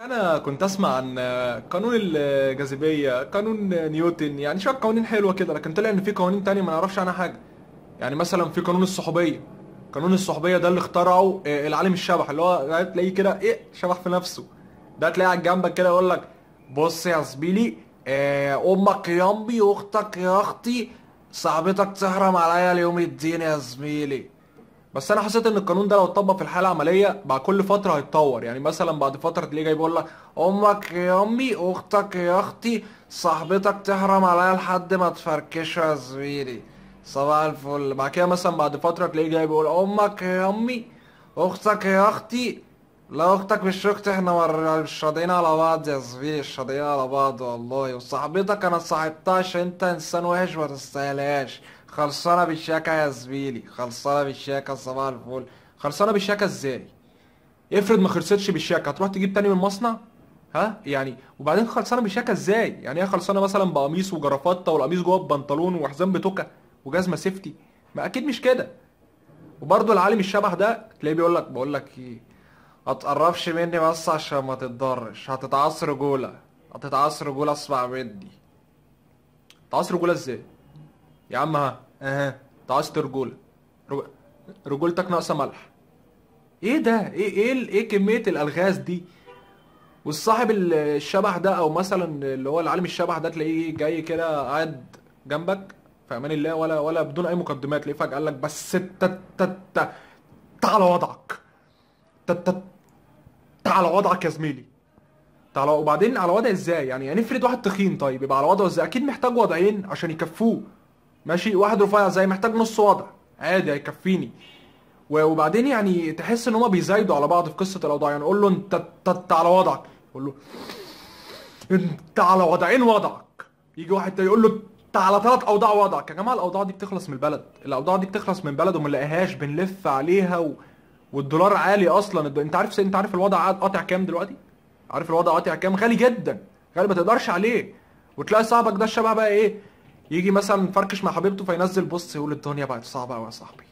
انا كنت اسمع عن قانون الجاذبيه، قانون نيوتن، يعني شويه قوانين حلوه كده، لكن طلع ان في قوانين تانية ما نعرفش عنها حاجه. يعني مثلا في قانون الصحوبيه. قانون الصحوبيه ده اللي اخترعه العالم الشبح، اللي هو تلاقيه كده شبح في نفسه. ده تلاقيه على جنبك كده يقول لك: بص يا زميلي، امك يا امي، اختك يا اختي، صاحبتك تحرم عليا اليوم الدين يا زميلي. بس انا حسيت ان القانون ده لو اتطبق في الحاله العمليه بعد كل فتره هيتطور. يعني مثلا بعد فتره تلاقيه جاي بيقول لك: امك يا امي، اختك يا اختي، صاحبتك تحرم عليا لحد ما تفركش يا زميلي، صباح الفل. بعد كده مثلا بعد فتره تلاقيه جاي بيقول: امك يا امي، اختك يا اختي، لا اختك مش اختي، احنا مش راضيين على بعض يا زميلي، مش راضيين على بعض والله، وصاحبتك انا صاحبتها عشان انت انسان وحش ما تستاهلهاش. خلصانه بالشياكه يا زميلي، خلصانه بالشياكه، صباح الفل. خلصانه بالشياكه ازاي؟ افرض ما خلصتش بالشياكه، هتروح تجيب تاني من المصنع؟ ها يعني، وبعدين خلصانه بالشياكه ازاي؟ يعني هي خلصانه مثلا بقميص وجرافطه، والقميص جوه ببنطلون وحزام بتوكه وجزمه سيفتي؟ ما اكيد مش كده. وبرضه العالم الشبح ده تلاقيه بيقول لك: بقول لك ايه، ما تقربش مني بس عشان ما تتضرش، هتتعصر رجوله، هتتعصر رجوله، اسمع مني. تعصر رجوله ازاي يا عم؟ ها اها، تعصر رجوله؟ رج- رجولتك ناقصه ملح؟ ايه ده؟ ايه كميه الالغاز دي؟ والصاحب الشبح ده، او مثلا اللي هو العالم الشبح ده، تلاقيه جاي كده قاعد جنبك في امان الله، ولا بدون اي مقدمات، تلاقيه فجاه قال لك: بس تعالى وضعك، تعالى وضعك يا زميلي. تعالى. وبعدين على وضع ازاي؟ يعني هنفرض واحد تخين، طيب يبقى على وضعه ازاي؟ اكيد محتاج وضعين عشان يكفوه. ماشي، واحد رفيع زي محتاج نص وضع، عادي هيكفيني. وبعدين يعني تحس ان هما بيزايدوا على بعض في قصه الاوضاع. يعني قول له: انت على وضعك. يقول له: انت على وضعين وضعك. يجي واحد تاني يقول له: انت على ثلاث اوضاع وضعك. يا جماعه الاوضاع دي بتخلص من البلد، الاوضاع دي بتخلص من البلد وما نلاقيهاش، بنلف عليها والدولار عالي اصلا. انت عارف الوضع قاطع كام دلوقتي؟ عارف الوضع قاطع كام؟ غالي جدا، غالي ما تقدرش عليه. وتلاقي صاحبك ده الشبه بقى يجي مثلا فركش مع حبيبته فينزل بوست يقول: الدنيا بقت صعبه قوي يا صاحبي،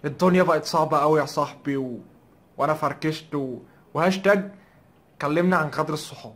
الدنيا بقت صعبه قوي يا صاحبي وانا فركشت وهاشتاج كلمنا عن غدر الصحاب.